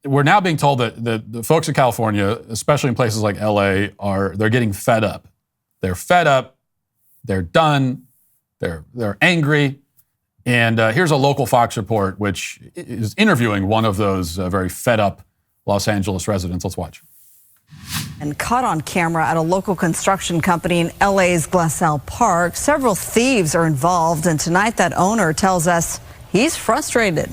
we're now being told that the folks in California, especially in places like LA, they're getting fed up. They're fed up. They're done. They're angry. And here's a local Fox report, which is interviewing one of those very fed up Los Angeles residents. Let's watch. And caught on camera at a local construction company in LA's Glassell Park. Several thieves are involved, and tonight that owner tells us he's frustrated.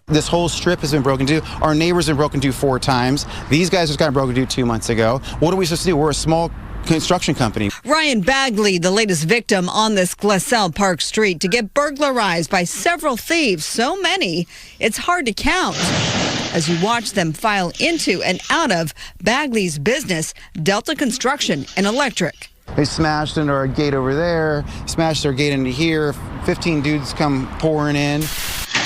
This whole strip has been broken into. Our neighbors have been broken into 4 times. These guys just got broken into 2 months ago. What are we supposed to do? We're a small construction company. Ryan Bagley, the latest victim on this Glassell Park street, to get burglarized by several thieves. So many, it's hard to count. As you watch them file into and out of Bagley's business, Delta Construction and Electric. They smashed into our gate over there, smashed our gate into here. 15 dudes come pouring in.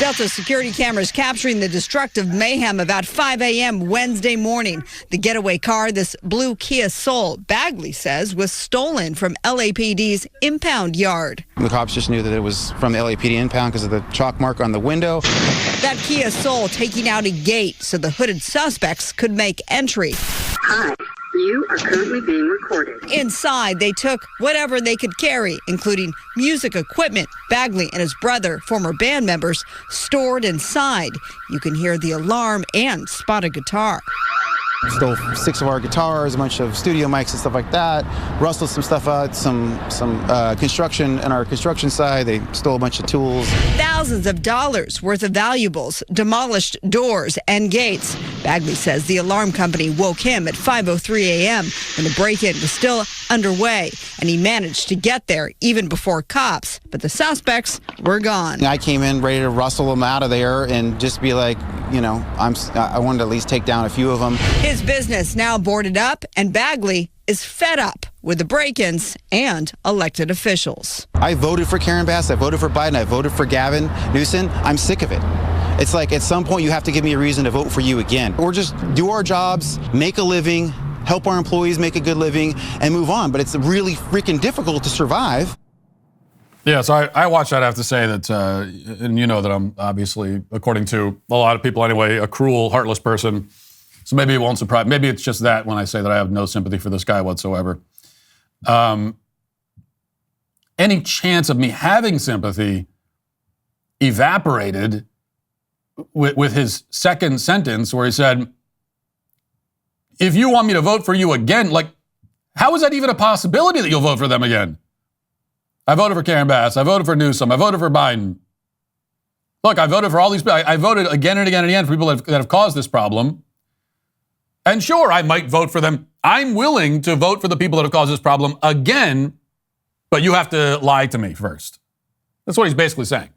Delta security cameras capturing the destructive mayhem about 5 a.m. Wednesday morning. The getaway car, this blue Kia Soul, Bagley says was stolen from LAPD's impound yard. The cops just knew that it was from the LAPD impound because of the chalk mark on the window. That Kia Soul taking out a gate so the hooded suspects could make entry. Hi. You are currently being recorded. Inside, they took whatever they could carry, including music equipment. Bagley and his brother, former band members, stored inside. You can hear the alarm and spot a guitar. Stole 6 of our guitars, a bunch of studio mics and stuff like that. Rustled some stuff out, some construction on our construction side. They stole a bunch of tools. Thousands of dollars worth of valuables, demolished doors and gates. Bagley says the alarm company woke him at 5:03 a.m. when the break-in was still underway, and he managed to get there even before cops. But the suspects were gone. I came in ready to rustle them out of there and just be like, you know, I wanted to at least take down a few of them. His business now boarded up, and Bagley is fed up with the break-ins and elected officials. I voted for Karen Bass, I voted for Biden, I voted for Gavin Newsom. I'm sick of it. It's like at some point you have to give me a reason to vote for you again. Or just do our jobs, make a living, help our employees make a good living, and move on. But it's really freaking difficult to survive. Yeah, so I watched that. I have to say that, and you know that I'm obviously, according to a lot of people anyway, a cruel, heartless person. So maybe it won't surprise. Maybe it's just that when I say that I have no sympathy for this guy whatsoever. Any chance of me having sympathy evaporated with his second sentence where he said, if you want me to vote for you again, like, how is that even a possibility that you'll vote for them again? I voted for Karen Bass. I voted for Newsom. I voted for Biden. Look, I voted for all these people. I voted again and again and again for people that have caused this problem. And sure, I might vote for them. I'm willing to vote for the people that have caused this problem again, but you have to lie to me first. That's what he's basically saying.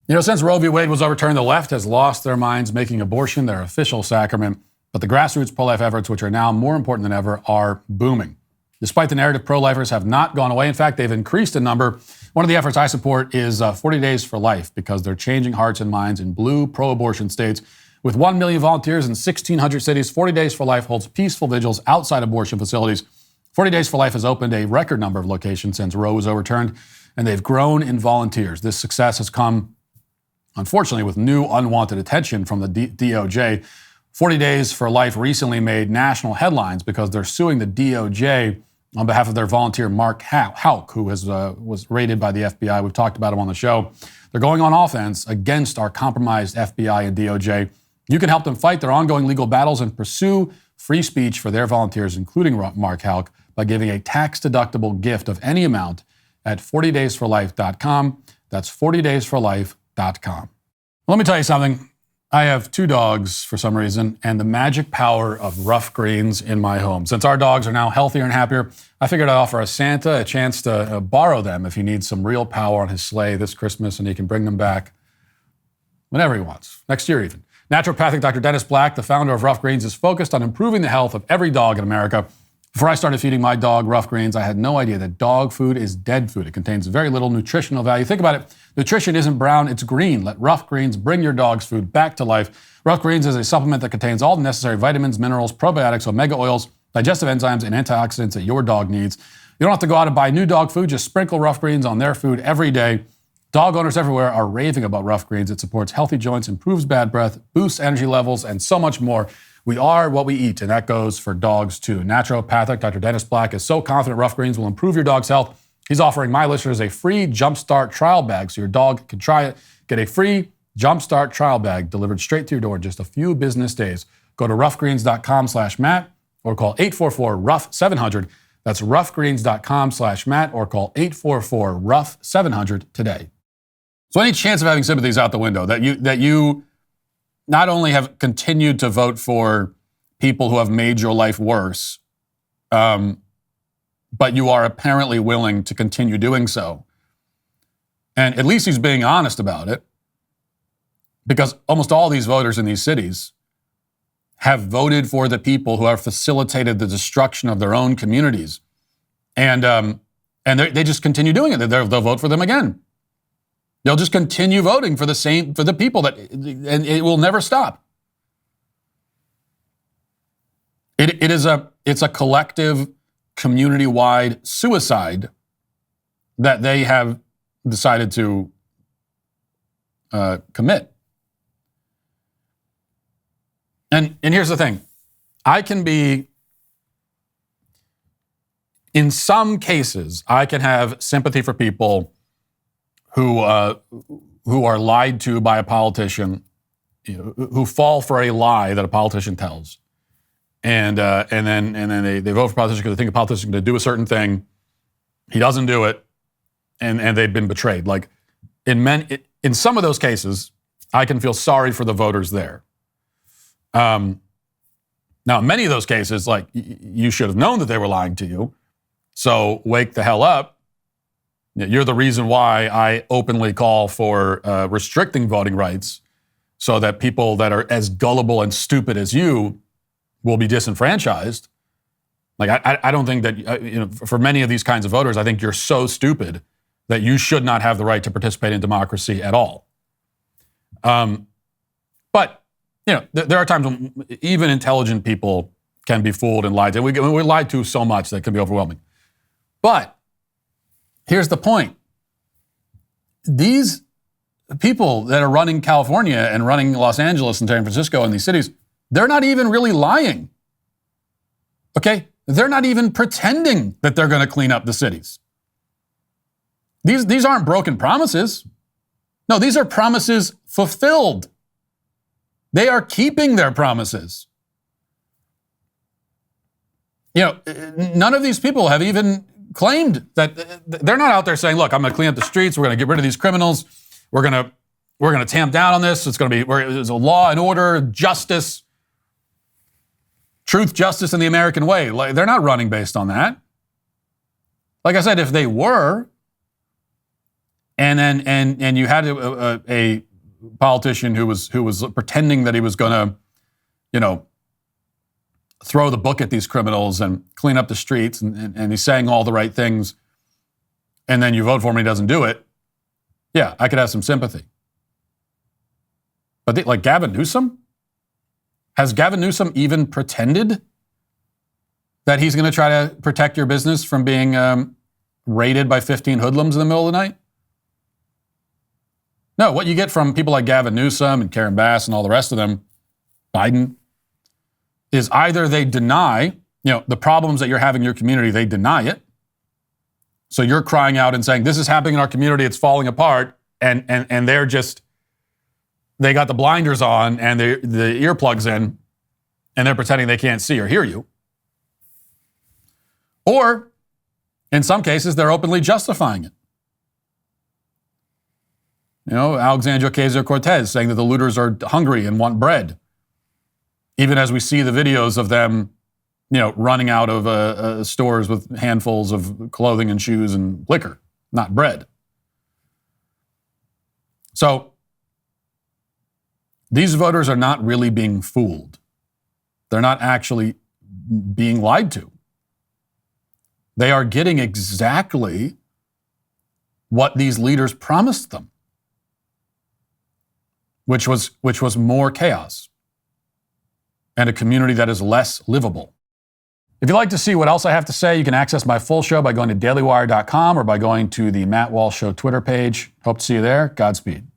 You know, since Roe v. Wade was overturned, the left has lost their minds, making abortion their official sacrament. But the grassroots pro-life efforts, which are now more important than ever, are booming. Despite the narrative, pro-lifers have not gone away. In fact, they've increased in number. One of the efforts I support is 40 Days for Life, because they're changing hearts and minds in blue pro-abortion states. With 1 million volunteers in 1,600 cities, 40 Days for Life holds peaceful vigils outside abortion facilities. 40 Days for Life has opened a record number of locations since Roe was overturned, and they've grown in volunteers. This success has come, unfortunately, with new unwanted attention from the DOJ. 40 Days for Life recently made national headlines because they're suing the DOJ on behalf of their volunteer Mark Houck, who was raided by the FBI. We've talked about him on the show. They're going on offense against our compromised FBI and DOJ. You can help them fight their ongoing legal battles and pursue free speech for their volunteers, including Mark Houck, by giving a tax-deductible gift of any amount at 40daysforlife.com. That's 40daysforlife.com. Let me tell you something. I have 2 dogs for some reason, and the magic power of rough greens in my home. Since our dogs are now healthier and happier, I figured I'd offer a Santa a chance to borrow them if he needs some real power on his sleigh this Christmas, and he can bring them back whenever he wants, next year even. Naturopathic Dr. Dennis Black, the founder of Rough Greens, is focused on improving the health of every dog in America. Before I started feeding my dog Rough Greens, I had no idea that dog food is dead food. It contains very little nutritional value. Think about it. Nutrition isn't brown, it's green. Let Rough Greens bring your dog's food back to life. Rough Greens is a supplement that contains all the necessary vitamins, minerals, probiotics, omega oils, digestive enzymes, and antioxidants that your dog needs. You don't have to go out and buy new dog food. Just sprinkle Rough Greens on their food every day. Dog owners everywhere are raving about Rough Greens. It supports healthy joints, improves bad breath, boosts energy levels, and so much more. We are what we eat, and that goes for dogs too. Naturopathic Dr. Dennis Black is so confident Rough Greens will improve your dog's health. He's offering my listeners a free Jumpstart trial bag so your dog can try it. Get a free Jumpstart trial bag delivered straight to your door in just a few business days. Go to roughgreens.com/Matt or call 844-ROUGH-700. That's roughgreens.com/Matt or call 844-ROUGH-700 today. So any chance of having sympathies out the window, that you not only have continued to vote for people who have made your life worse, but you are apparently willing to continue doing so. And at least he's being honest about it, because almost all these voters in these cities have voted for the people who have facilitated the destruction of their own communities. And they just continue doing it. They'll vote for them again. They'll just continue voting for the people and it will never stop. It's a collective, community-wide suicide that they have decided to commit. And here's the thing. In some cases, I can have sympathy for people who are lied to by a politician, who fall for a lie that a politician tells, and then they vote for a politician because they think a politician is going to do a certain thing. He doesn't do it, and they've been betrayed. Like in some of those cases, I can feel sorry for the voters there. Now, in many of those cases, like you should have known that they were lying to you, so wake the hell up. You're the reason why I openly call for restricting voting rights so that people that are as gullible and stupid as you will be disenfranchised. Like, I don't think that, for many of these kinds of voters, I think you're so stupid that you should not have the right to participate in democracy at all. But, there are times when even intelligent people can be fooled and lied to. We're lied to so much that it can be overwhelming. But here's the point. These people that are running California and running Los Angeles and San Francisco and these cities, they're not even really lying. Okay? They're not even pretending that they're going to clean up the cities. These aren't broken promises. No, these are promises fulfilled. They are keeping their promises. None of these people have even claimed that. They're not out there saying, look, I'm going to clean up the streets. We're going to get rid of these criminals. We're going to tamp down on this. There's a law and order, justice, truth, justice in the American way. Like, they're not running based on that. Like I said, if they were, and you had a politician who was pretending that he was going to, throw the book at these criminals and clean up the streets, and he's saying all the right things, and then you vote for him and he doesn't do it, yeah, I could have some sympathy. But like Gavin Newsom? Has Gavin Newsom even pretended that he's going to try to protect your business from being raided by 15 hoodlums in the middle of the night? No, what you get from people like Gavin Newsom and Karen Bass and all the rest of them, Biden, is either they deny, the problems that you're having in your community, they deny it. So you're crying out and saying, this is happening in our community, it's falling apart, and they're just, they got the blinders on and the earplugs in, and they're pretending they can't see or hear you. Or, in some cases, they're openly justifying it. Alexandria Ocasio-Cortez saying that the looters are hungry and want bread, even as we see the videos of them, running out of stores with handfuls of clothing and shoes and liquor, not bread. So these voters are not really being fooled. They're not actually being lied to. They are getting exactly what these leaders promised them, which was more chaos and a community that is less livable. If you'd like to see what else I have to say, you can access my full show by going to dailywire.com or by going to the Matt Walsh Show Twitter page. Hope to see you there. Godspeed.